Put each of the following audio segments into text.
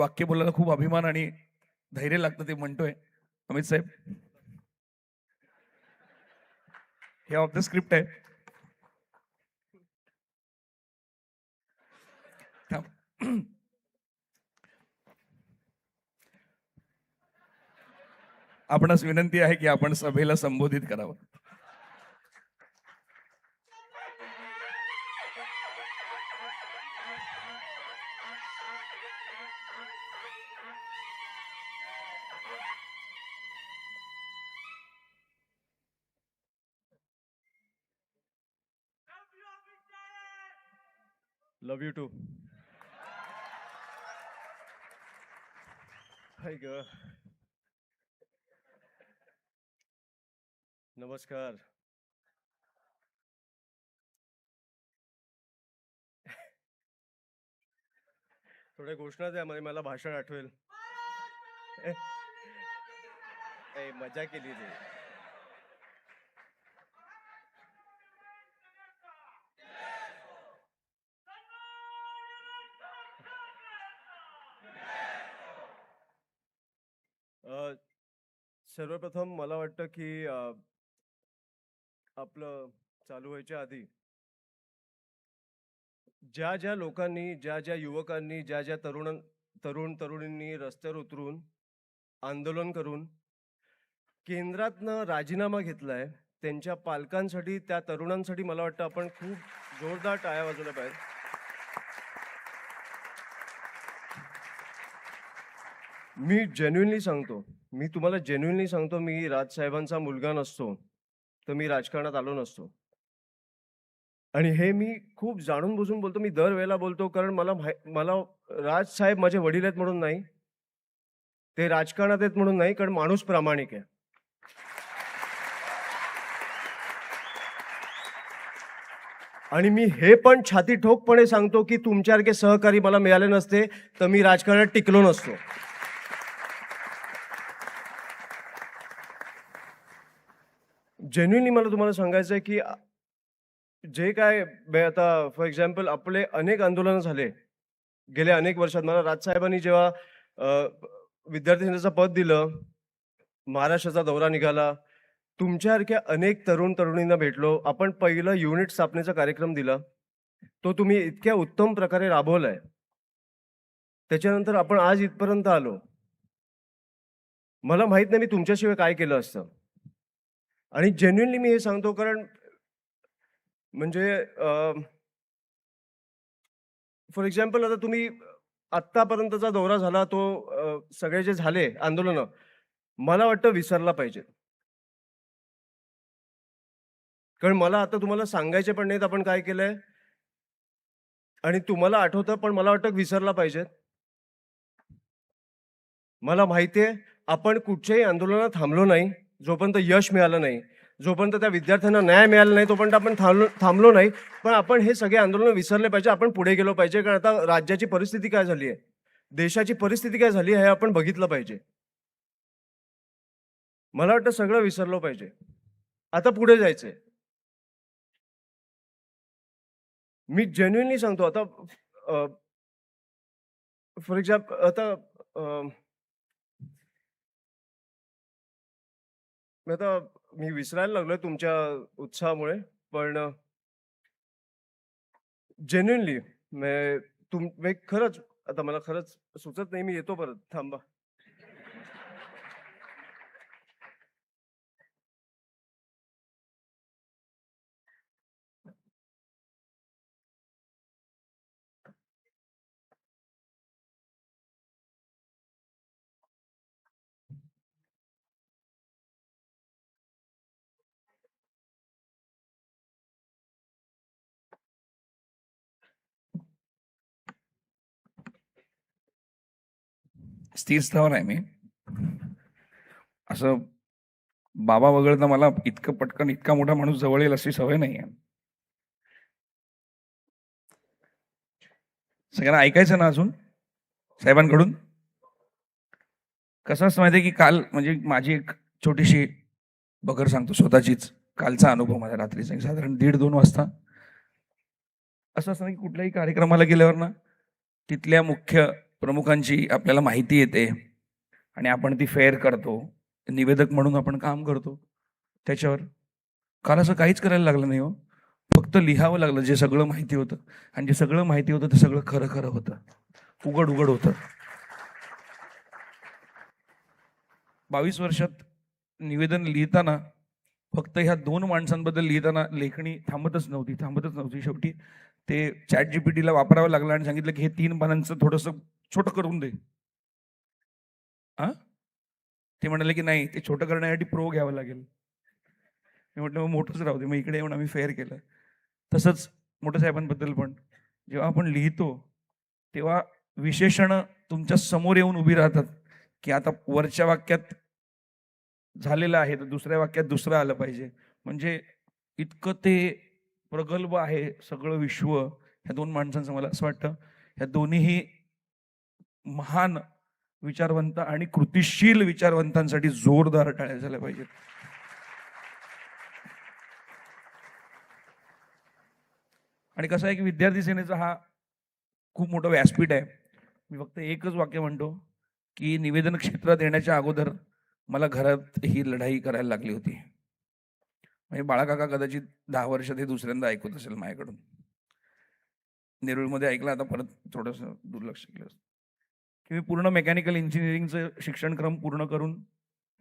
वाक्य बोलायला खूप अभिमान आणि धैर्य लागतं ते म्हणतोय अमित साहेब. हे ऑफ द स्क्रिप्ट आहे. आपणास विनंती आहे की आपण सभेला संबोधित करावं. लव यू टू. हाय ग. नमस्कार. थोड्या घोषणा द्या म्हणजे मला भाषण आठवेल. मजा केली रे. सर्वप्रथम मला वाटतं की आपलं चालू व्हायच्या आधी ज्या ज्या लोकांनी, ज्या ज्या युवकांनी, ज्या ज्या तरुण तरुणींनी रस्त्यावर उतरून आंदोलन करून केंद्रातनं राजीनामा घेतलाय, त्यांच्या पालकांसाठी, त्या तरुणांसाठी मला वाटतं आपण खूप जोरदार टाळ्या वाजवल्या पाहिजे. मी जेन्युइनली सांगतो, मी तुम्हाला जेन्युइनली सांगतो, मी राजसाहेबांचा मुलगा नसतो तर मी राजकारणात आलो नसतो. आणि हे मी खूप जाणून बुजून बोलतो. मी दरवेळेला बोलतो कारण मला राजसाहेब माझे वडील आहेत म्हणून नाही, ते राजकारणात आहेत म्हणून नाही, कारण माणूस प्रामाणिक आहे. आणि मी हे पण छाती ठोकपणे सांगतो की तुमच्यासारखे सहकारी मला मिळाले नसते तर मी राजकारणात टिकलो नसतो. जेन्युइनली मला तुम्हाला सांगायचं आहे की जे काय आता फॉर एक्झाम्पल आपले अनेक आंदोलनं झाले गेल्या अनेक वर्षात. मला राजसाहेबांनी जेव्हा विद्यार्थी नेत्याचं पद दिलं, महाराष्ट्राचा दौरा निघाला, तुमच्यासारख्या अनेक तरुण तरुणींना भेटलो. आपण पहिलं युनिट स्थापनेचा कार्यक्रम दिला, तो तुम्ही इतक्या उत्तम प्रकारे राबवलाय. त्याच्यानंतर आपण आज इथपर्यंत आलो. मला माहित नाही मी तुमच्याशिवाय काय केलं असतं. आणि जेन्युइनली मी हे सांगतो कारण म्हणजे फॉर एक्झाम्पल आता तुम्ही आत्तापर्यंतचा दौरा झाला तो सगळे जे झाले आंदोलनं मला वाटतं विसरला पाहिजे. कारण मला आता तुम्हाला सांगायचे पण नाहीत आपण काय केलंय आणि तुम्हाला आठवतं पण मला वाटतं विसरला पाहिजे. मला माहिती आहे आपण कुठच्याही आंदोलनात थांबलो नाही जोपर्यंत यश मिळालं नाही, जोपर्यंत त्या विद्यार्थ्यांना न्याय मिळाला नाही तोपर्यंत आपण थांबलो नाही. पण आपण हे सगळे आंदोलन विसरले पाहिजे, आपण पुढे गेलो पाहिजे. कारण आता राज्याची परिस्थिती काय झाली आहे, देशाची परिस्थिती काय झाली आहे हे आपण बघितलं पाहिजे. मला वाटतं सगळं विसरलो पाहिजे, आता पुढे जायचंय. मी जेन्युइनली सांगतो. आता फॉर एक्झाम्पल आता मी विसरायला लागलोय तुमच्या उत्साहामुळे. पण जेन्युइनली तुम्ही खरंच आता मला खरंच सुचत नाही. मी येतो परत, थांबा. स्थिर स्थावर आहे मी. असं बाबा वगळता मला इतकं पटकन इतका मोठा माणूस जवळ येईल अशी सवय नाही आहे. सगळ्यांना ऐकायचं ना अजून साहेबांकडून. कसं असं माहितीये की काल म्हणजे माझी एक छोटीशी बगर सांगतो स्वतःचीच. कालचा अनुभव माझ्या रात्रीचा साधारण 1:30-2 वाजता. असं असतं की कुठल्याही कार्यक्रमाला गेल्यावर ना तिथल्या मुख्य प्रमुखांची आपल्याला माहिती येते आणि आपण ती फेअर करतो, निवेदक म्हणून आपण काम करतो त्याच्यावर. काल असं काहीच करायला लागलं नाही हो, फक्त लिहावं लागलं जे सगळं माहिती होतं, आणि जे सगळं माहिती होतं ते सगळं खरं खरं होतं, उघड उघड होतं. 22 वर्षात निवेदन लिहिताना फक्त ह्या 2 माणसांबद्दल लिहिताना लेखणी थांबतच नव्हती. शेवटी ते ChatGPTला वापरावं लागलं आणि सांगितलं की हे 3 पानांचं थोडंसं छोटं करून दे. ते म्हणाले की नाही, ते छोटं करण्यासाठी प्रो घ्यावं लागेल. मी म्हटलं मग मोठंच राहू दे, मग इकडे येऊन आम्ही फेअर केलं. तसंच मोठ्या साहेबांबद्दल पण जेव्हा आपण लिहितो तेव्हा विशेषण तुमच्या समोर येऊन उभी राहतात की आता वरच्या वाक्यात झालेलं आहे तर दुसऱ्या वाक्यात दुसरं आलं पाहिजे. म्हणजे इतकं ते प्रगल्भ आहे सगळं विश्व ह्या 2 माणसांचं. मला असं वाटतं ह्या दोन्हीही महान विचारवंत आणि कृतिशील विचारवंतांसाठी जोरदार टाळ्या झाल्या पाहिजेत. आणि कसं आहे की विद्यार्थी सेनेचा हा खूप मोठं व्यासपीठ आहे. मी फक्त एकच वाक्य म्हणतो की निवेदन क्षेत्रात येण्याच्या अगोदर मला घरात ही लढाई करायला लागली होती. म्हणजे बाळाकाका कदाचित 10 वर्षात हे दुसऱ्यांदा ऐकत असेल माझ्याकडून. नेरूळमध्ये ऐकलं, आता परत थोडंसं दुर्लक्ष केलं की मी पूर्ण मेकॅनिकल इंजिनिअरिंगचं शिक्षणक्रम पूर्ण करून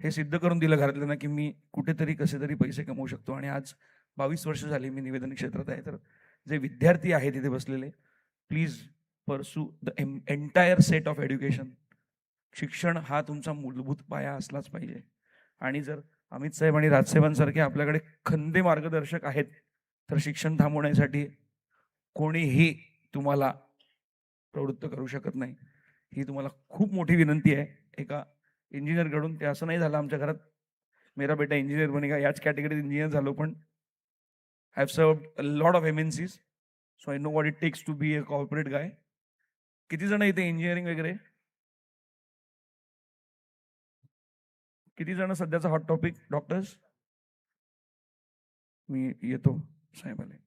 हे सिद्ध करून दिलं घरातल्यांना की मी कुठेतरी कसे तरी पैसे कमवू शकतो. आणि आज 22 वर्ष झाली मी निवेदन क्षेत्रात आहे. तर जे विद्यार्थी आहेत तिथे बसलेले, प्लीज परसू the entire set of education. शिक्षण हा तुमचा मूलभूत पाया असलाच पाहिजे. आणि जर अमित साहेब आणि राजसाहेबांसारखे आपल्याकडे खंदे मार्गदर्शक आहेत तर शिक्षण थांबवण्यासाठी कोणीही तुम्हाला प्रवृत्त करू शकत नाही. ही तुम्हाला खूप मोठी विनंती आहे एका इंजिनियरकडून. ते असं नाही झालं आमच्या घरात मेरा बेटा इंजिनियर बनेगा, याच कॅटेगरीत इंजिनियर झालो, पण I have served a lot of MNCs, so I know what it takes to be a corporate guy. किती जण इथे इंजिनिअरिंग वगैरे, किती जण सध्याचा हॉट टॉपिक डॉक्टर्स? मी येतो साहेबाले.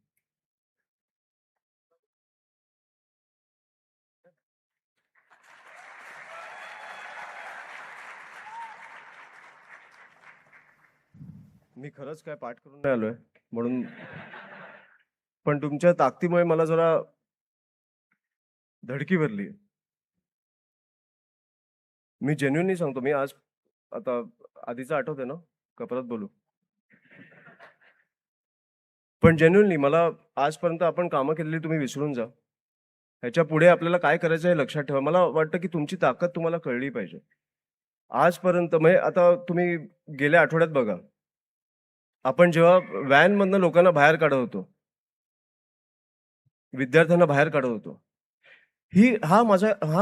मी खरंच काय पाठ करून नाही आलोय म्हणून, पण तुमच्या ताकदीमुळे मला जरा धडकी भरली. मी जेन्युइनली सांगतो, मी आज आता आधीचं आठवते ना का परत बोलू? पण जेन्युइनली मला आजपर्यंत आपण कामं केलेली तुम्ही विसरून जा. ह्याच्या पुढे आपल्याला काय करायचं हे लक्षात ठेवा. मला वाटतं की तुमची ताकद तुम्हाला कळली पाहिजे. आजपर्यंत म्हणजे आता तुम्ही गेल्या आठवड्यात बघा, आपण जेव्हा व्हॅनमधनं लोकांना बाहेर काढत होतो, विद्यार्थ्यांना बाहेर काढत होतो, हा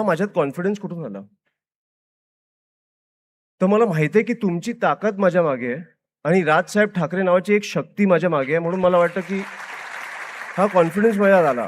माझ्यात कॉन्फिडन्स कुठून आला? तर मला माहिती आहे की तुमची ताकद माझ्या मागे आहे आणि राजसाहेब ठाकरे नावाची एक शक्ती माझ्या मागे आहे. म्हणून मला वाटतं की हा कॉन्फिडन्स माझ्यात आला.